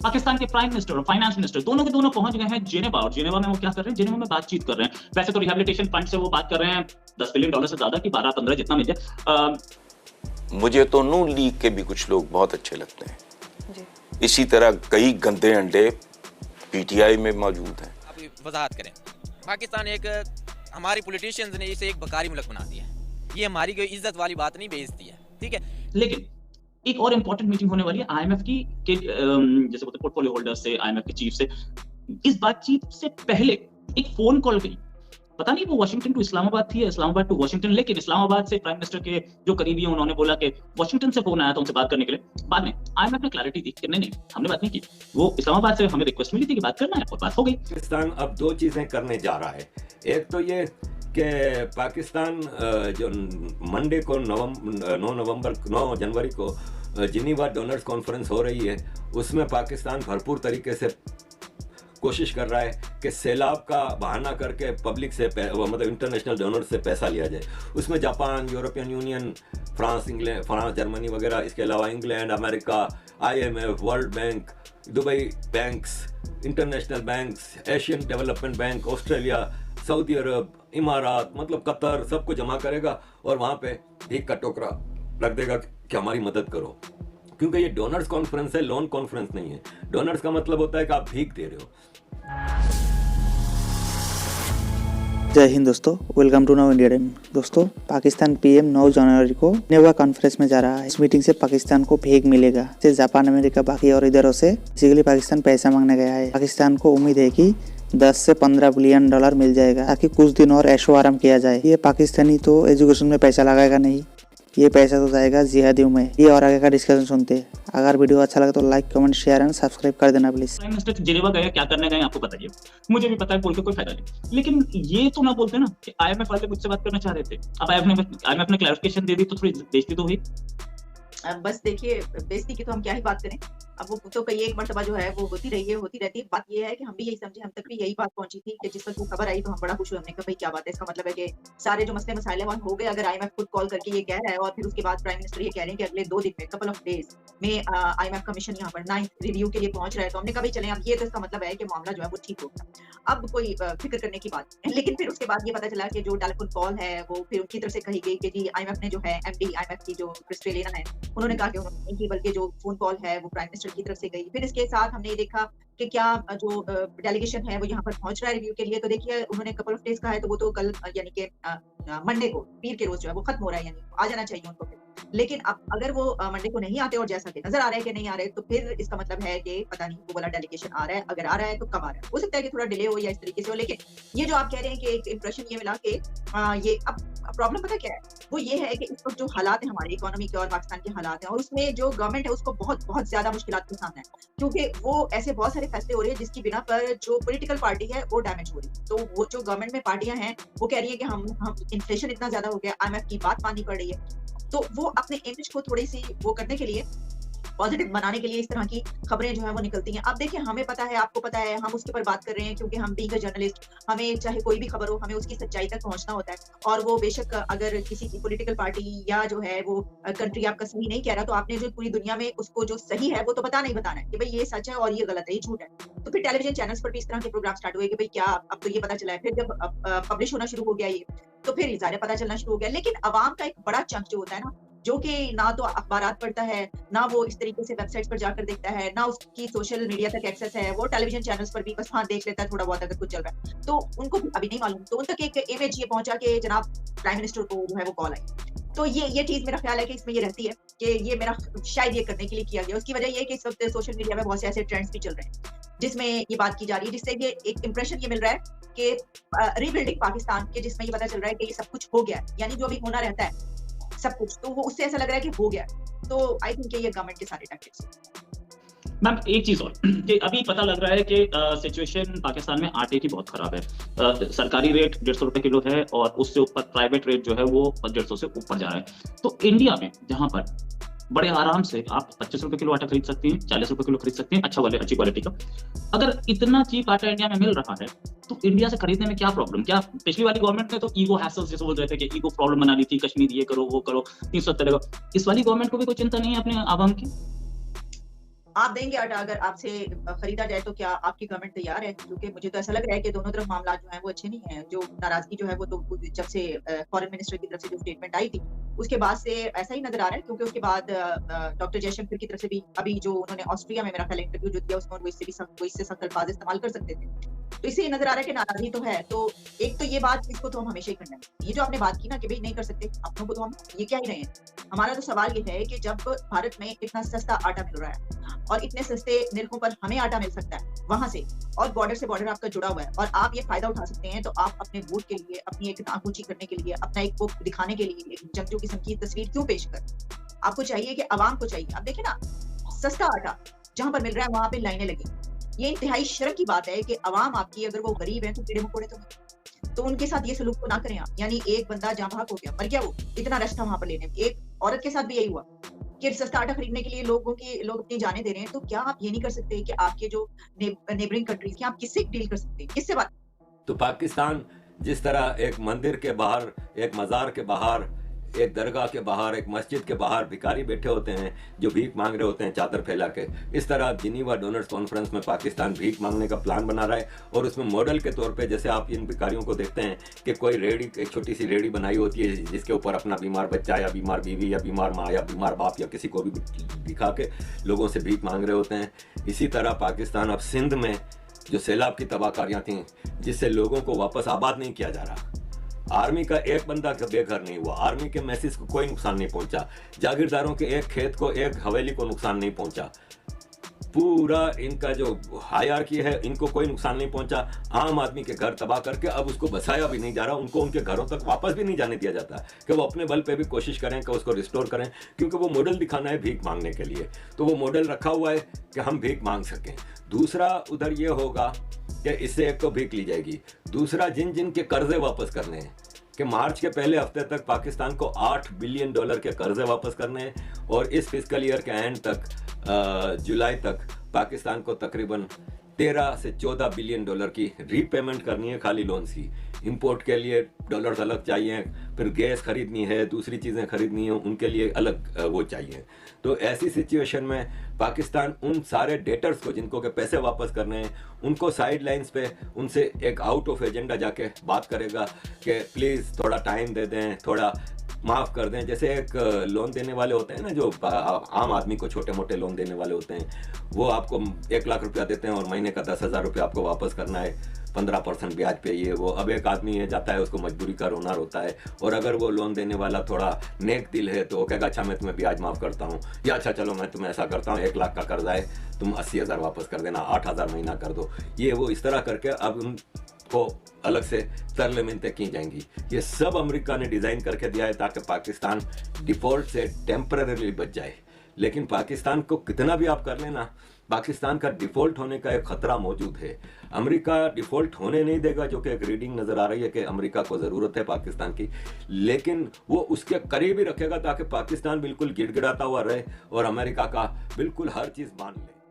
पाकिस्तान के prime minister और finance minister दोनों के दोनों पहुंच गए हैं जेनेवा, और जेनेवा में वो क्या कर रहे हैं, जेनेवा में बातचीत कर रहे हैं। वैसे तो रिहेबिलिटेशन फंड से वो बात कर रहे हैं $10 बिलियन से ज्यादा की, 12-15 जितना मिल जाए। मुझे तो नून लीग के भी कुछ लोग बहुत अच्छे लगते हैं जी। इसी तरह कई गंदे अंडे पीटीआई में मौजूद हैं। अभी वजाहत करें, पाकिस्तान एक हमारी पॉलिटिशियंस ने इसे एक बकारी मुल्क बना दिया है। ये हमारी कोई इज्जत वाली बात नहीं, बेइज्जती है, ठीक है। लेकिन एक और इंपॉर्टेंट मीटिंग होने वाली है आईएमएफ की के जैसे बोलते पोर्टफोलियो होल्डर से, आईएमएफ के चीफ से। इस बातचीत से पहले एक फोन कॉल गई, पता नहीं वो वाशिंगटन टू इस्लामाबाद थी या इस्लामाबाद टू वाशिंगटन, लेकिन इस्लामाबाद से प्राइम मिनिस्टर के जो करीबी हैं उन्होंने बोला कि वाशिंगटन से फोन आया था उनसे बात करने के लिए। बाद में आईएमएफ ने क्लैरिटी दी कि नहीं हमने बात नहीं की, वो इस्लामाबाद से हमें रिक्वेस्ट मिली थी कि बात करना है और बात हो गई। पाकिस्तान अब दो चीजें करने जा रहा है। एक तो ये कि पाकिस्तान जो मंडे को 9 जनवरी को जिनीवा डोनर्स कॉन्फ्रेंस हो रही है, उसमें पाकिस्तान भरपूर तरीके से कोशिश कर रहा है कि सैलाब का बहाना करके पब्लिक से मतलब इंटरनेशनल डोनर से पैसा लिया जाए। उसमें Japan, European Union, France, Germany वगैरह, इसके अलावा England, America, IMF, World Bank, Dubai banks, international banks, Asian Development Bank, Australia, Saudi Arab, इमारात, मतलब कतर, सबको जमा करेगा और वहाँ पे भीख का टोकरा रख देगा कि हमारी मदद करो। क्योंकि ये डोनर्स कॉन्फ्रेंस है, लोन कॉन्फ्रेंस नहीं है। डोनर्स का मतलब होता है कि आप भीख दे रहे हो। जय हिंद दोस्तों, welcome to Now India Time. दोस्तों, पाकिस्तान पीएम 9 जनवरी को जेनेवा कॉन्फ्रेंस में जा रहा है। इस मीटिंग से पाकिस्तान को भीख मिलेगा, जैसे जापान, अमेरिका, बाकी और इधरों से बेसिकली पाकिस्तान पैसा मांगने गया है। पाकिस्तान को उम्मीद है कि 10 से 15 बिलियन डॉलर मिल जाएगा ताकि कुछ दिन और ऐशो आराम किया जाए। ये पाकिस्तानी तो एजुकेशन में पैसा लगाएगा नहीं, ये पैसा तो जाएगा जिहादियों में। ये और आगे का डिस्कशन सुनते हैं। अगर वीडियो अच्छा लगे तो like, comment, share and subscribe कर देना प्लीज। प्राइम मिनिस्टर जेनेवा गए, क्या करने गए आपको पता ही है, मुझे भी पता है, बोल के कोई फायदा नहीं। लेकिन ये तो ना बोलते ना कि आईएमएफ वाले मुझसे बात करना चाह रहे थे। अब आईएमएफ ने क्लैरिफिकेशन दे दी तो थोड़ी बेइज्जती तो हुई। बस देखिए, बेइज्जती की तो हम क्या ही बात करें। अब वो तो कई एक मर्तबा जो है वो होती रही है, होती रहती है। बात ये है कि हम भी यही समझे, हम तक भी यही बात पहुंची थी कि जिस वक्त वो खबर आई तो हम बड़ा खुश हुए। हमने कहा भाई क्या बात है, इसका मतलब है कि सारे जो मसले मसाइल वहाँ हो गए। अगर आईएमएफ खुद कॉल करके ये कह रहा है और फिर उसके बाद प्राइम मिनिस्टर ये कह रहे हैं कि अगले 2 दिन में, कपल ऑफ डेज में आईएमएफ कमीशन यहाँ पर 9th रिव्यू के लिए पहुंच रहा है, तो हमने कहा भाई चलें, अब ये तो इसका मतलब है कि मामला जो है वो ठीक होगा। अब कोई फिक्र करने की बात है। लेकिन फिर उसके बाद ये पता चला कि जो टेलीफोन कॉल है वो फिर उनकी तरफ से कही गई कि जी आईएमएफ ने जो है एमडी आईएमएफ की जो क्रिस्टेलिना है, उन्होंने कहा कि उन्होंने नहीं की, बल्कि जो फोन कॉल है वो प्राइम मिनिस्टर की तरफ से गई। फिर इसके साथ हमने ये देखा कि क्या जो डेलीगेशन है वो यहाँ पर पहुंच रहा है रिव्यू के लिए। तो देखिए, उन्होंने कपल ऑफ डेज कहा है, तो वो तो कल यानी कि मंडे को, पीर के रोज जो है वो खत्म हो रहा है, यानी आ जाना चाहिए उनको फिर। लेकिन अब अगर वो मंडे को नहीं आते और जैसा कि नजर आ रहा है कि नहीं आ रहे, तो फिर इसका मतलब है कि पता नहीं वो वाला डेलीगेशन आ रहा है। अगर आ रहा है तो कब आ रहा है, हो सकता है कि थोड़ा डिले हो या इस तरीके से हो। लेकिन ये जो आप कह रहे हैं कि एक इंप्रेशन ये मिला कि ये अब प्रॉब्लम पता क्या है, वो ये है कि इस वक्त जो हालात है हमारी इकोनॉमी के और पाकिस्तान के हालात हैं, और उसमें जो गवर्नमेंट है उसको बहुत बहुत ज्यादा मुश्किलात का सामना है, क्योंकि वो ऐसे बहुत सारे फैसले हो रहे हैं जिसकी बिना पर जो पॉलिटिकल पार्टी है वो डैमेज हो रही है। तो वो जो गवर्नमेंट में पार्टियां हैं वो कह रही है कि हम इन्फ्लेशन इतना ज्यादा हो गया, आईएमएफ की बात माननी पड़ रही है। तो वो अपने इमेज को थोड़ी सी वो करने के लिए, पॉजिटिव बनाने के लिए इस तरह की खबरें जो है वो निकलती हैं। अब देखिए, हमें पता है, आपको पता है, हम उसके ऊपर बात कर रहे हैं क्योंकि हम बीइंग अ जर्नलिस्ट, हमें चाहे कोई भी खबर हो, हमें उसकी सच्चाई तक पहुंचना होता है। और वो बेशक अगर किसी की पॉलिटिकल पार्टी या जो है वो कंट्री आपका सही नहीं कह रहा, तो आपने जो पूरी दुनिया में उसको जो सही है वो तो बताना ही बताना है कि भाई ये सच है और ये गलत है, ये झूठ है। तो फिर टेलीविजन चैनल्स पर भी इस तरह के प्रोग्राम स्टार्ट हुए कि भाई क्या अब तो ये पता चला है। फिर जब पब्लिश होना शुरू हो गया ये, तो फिर ज़ाहिर पता चलना शुरू हो गया। लेकिन अवाम का एक बड़ा चंक जो होता है ना, जो कि ना तो अखबारात पढ़ता है, ना वो इस तरीके से वेबसाइट पर जाकर देखता है, ना उसकी सोशल मीडिया तक एक्सेस है, वो टेलीविजन चैनल्स पर भी बस हाँ देख लेता है थोड़ा बहुत अगर कुछ चल रहा है, तो उनको अभी नहीं मालूम। तो उन तक एक इमेज ये पहुंचा कि जनाब प्राइम मिनिस्टर को जो है वो कॉल आई। तो ये चीज मेरा ख्याल है कि इसमें ये रहती है कि ये मेरा शायद ये करने के लिए किया गया। उसकी वजह ये है कि इस वक्त सोशल मीडिया में बहुत से ऐसे ट्रेंड्स भी चल रहे हैं जिसमें ये बात की जा रही है, जिससे ये एक इंप्रेशन ये मिल रहा है कि रीबिल्डिंग पाकिस्तान के, जिसमें ये पता चल रहा है कि ये सब कुछ हो गया है, यानी जो भी होना रहता है सब कुछ, तो वो उससे ऐसा लग रहा है कि हो गया। तो आई थिंक ये गवर्नमेंट के सारे टैक्टिक्स। मैम एक चीज और कि अभी पता लग रहा है कि सिचुएशन पाकिस्तान में आटे की बहुत खराब है। सरकारी रेट 150 रुपए किलो है और उससे ऊपर प्राइवेट रेट जो है वो 150 से ऊपर जा रहा है। तो इंडिया में जहां पर बड़े आराम से आप 25 रुपए किलो आटा खरीद सकती हैं, 40 रुपए किलो खरीद सकती हैं, अच्छी क्वालिटी का, अगर इतना चीप आटा इंडिया में मिल रहा है तो इंडिया से खरीदने में क्या प्रॉब्लम? क्या पिछली वाली गवर्नमेंट ने तो ईगो हैसल्स जैसे बोल रहे थे कि ईगो प्रॉब्लम बना ली थी, कश्मीर ये करो वो करो, 370 इस वाली गवर्नमेंट को भी कोई चिंता नहीं है अपने आवाम की? आप देंगे आटा अगर आपसे खरीदा जाए, तो क्या आपकी गवर्नमेंट तैयार है? क्योंकि मुझे तो ऐसा लग रहा है कि दोनों तरफ मामला जो है वो अच्छे नहीं है। जो नाराजगी जो है वो तो जब से फॉरेन मिनिस्टर की तरफ से जो स्टेटमेंट आई थी, उसके बाद से ऐसा ही नजर आ रहा है। क्योंकि उसके बाद डॉक्टर जयशंकर की तरफ से भी अभी जो उन्होंने ऑस्ट्रिया में मेरा ख्याल इंटरव्यू जो दिया, उसमें वो इससे सख्त अल्फाज इस्तेमाल कर सकते थे। तो इससे ये नजर आ रहा है कि नाराजगी तो है। तो एक तो ये बात, इसको तो हम हमेशा ही करना है। ये जो आपने बात की ना कि भाई नहीं कर सकते अपनों को, तो हम ये क्या ही रहे हैं। हमारा तो सवाल ये है कि जब भारत में इतना सस्ता आटा मिल रहा है और इतने सस्ते निर्खों पर हमें आटा मिल सकता है वहां से, और बॉर्डर से बॉर्डर आपका जुड़ा हुआ है, और आप ये फायदा उठा सकते हैं, तो आप अपने वोट के लिए, अपनी एक नाक ऊंची करने के लिए, अपना एक वो दिखाने के लिए एक जंगजू किस्म की तस्वीर क्यों पेश कर? आपको चाहिए कि आवाम को चाहिए। अब देखिए ना, सस्ता आटा जहां पर मिल रहा है वहां पे लाइनें लगी। ये इंतहाई शर्म की बात है कि आवाम आपकी, अगर वो गरीब है तो कीड़े मकोड़े तो उनके साथ ये सलूक तो ना करें आप। यानी एक बंदा जहां भाग हो गया, मर गया, वो इतना रश था वहां पर लेने में। एक औरत के साथ भी यही हुआ कि सस्ता आटा खरीदने के लिए लोग अपनी जाने दे रहे हैं। तो क्या आप ये नहीं कर सकते कि आपके जो नेबरिंग कंट्रीज के, आप किससे डील कर सकते हैं, किससे बात? तो पाकिस्तान जिस तरह एक मंदिर के बाहर, एक मज़ार के बाहर, एक दरगाह के बाहर, एक मस्जिद के बाहर भिखारी बैठे होते हैं जो भीख मांग रहे होते हैं चादर फैला के, इस तरह जिनीवा डोनर्स कॉन्फ्रेंस में पाकिस्तान भीख मांगने का प्लान बना रहा है। और उसमें मॉडल के तौर पे, जैसे आप इन भिखारियों को देखते हैं कि कोई रेडी, एक छोटी सी रेडी बनाई होती है जिसके ऊपर अपना बीमार बच्चा या बीमार बीवी या बीमार माँ या बीमार बाप या किसी को भी दिखा के लोगों से भीख मांग रहे होते हैं। इसी तरह पाकिस्तान अब सिंध में जो सैलाब की तबाहकारियाँ थी, जिससे लोगों को वापस आबाद नहीं किया जा रहा, आर्मी का एक बंदा बेघर नहीं हुआ, आर्मी के मैसेज को कोई नुकसान नहीं पहुंचा, जागीरदारों के एक खेत को, एक हवेली को नुकसान नहीं पहुंचा, पूरा इनका जो हायरार्की है इनको कोई नुकसान नहीं पहुंचा। आम आदमी के घर तबाह करके अब उसको बसाया भी नहीं जा रहा, उनको उनके घरों तक वापस भी नहीं जाने दिया जाता कि वो अपने बल पे भी कोशिश करें कि उसको रिस्टोर करें, क्योंकि वो मॉडल दिखाना है भीख मांगने के लिए। तो वो मॉडल रखा हुआ है कि हम भीख मांग सकें। दूसरा उधर ये होगा कि इससे एक तो भीख ली जाएगी, दूसरा जिन जिन के कर्जे वापस करने हैं कि मार्च के पहले हफ्ते तक पाकिस्तान को $8 बिलियन के कर्जे वापस करने हैं, और इस फिस्कल ईयर के एंड तक, जुलाई तक, पाकिस्तान को तकरीबन 13 से 14 बिलियन डॉलर की रीपेमेंट करनी है खाली लोन्स की। इंपोर्ट के लिए डॉलर्स अलग चाहिए, फिर गैस खरीदनी है, दूसरी चीज़ें खरीदनी है, उनके लिए अलग वो चाहिए। तो ऐसी सिचुएशन में पाकिस्तान उन सारे डेटर्स को, जिनको के पैसे वापस करने हैं, उनको साइड लाइन्स पे उनसे एक आउट ऑफ एजेंडा जाके बात करेगा कि प्लीज़ थोड़ा टाइम दे दें, थोड़ा माफ़ कर दें। जैसे एक लोन देने वाले होते हैं ना, जो आम आदमी को छोटे मोटे लोन देने वाले होते हैं, वो आपको 1 लाख रुपया देते हैं और महीने का 10,000 रुपया आपको वापस करना है, 15% ब्याज पे। ये वो अब एक आदमी है जाता है, उसको मजबूरी का रोना रोता है, और अगर वो लोन देने वाला थोड़ा नेक दिल है तो वो कहेगा अच्छा मैं तुम्हें ब्याज माफ़ करता हूँ, या अच्छा चलो मैं तुम्हें ऐसा करता हूँ, 1 लाख का कर्जा है, तुम 80,000 वापस कर देना, 8,000 महीना कर दो। ये वो इस तरह करके अब उनको अलग से तरले मिन्नतें की जाएंगी। ये सब अमेरिका ने डिज़ाइन करके दिया है ताकि पाकिस्तान डिफ़ॉल्ट से टेम्पररीली बच जाए। लेकिन पाकिस्तान को कितना भी आप कर लेना, पाकिस्तान का डिफ़ॉल्ट होने का एक ख़तरा मौजूद है। अमेरिका डिफ़ॉल्ट होने नहीं देगा, जो कि एक रीडिंग नज़र आ रही है कि अमेरिका को ज़रूरत है पाकिस्तान की, लेकिन वो उसके करीब ही रखेगा ताकि पाकिस्तान बिल्कुल गिड़गिड़ाता हुआ रहे और अमेरिका का बिल्कुल हर चीज़ मान ले।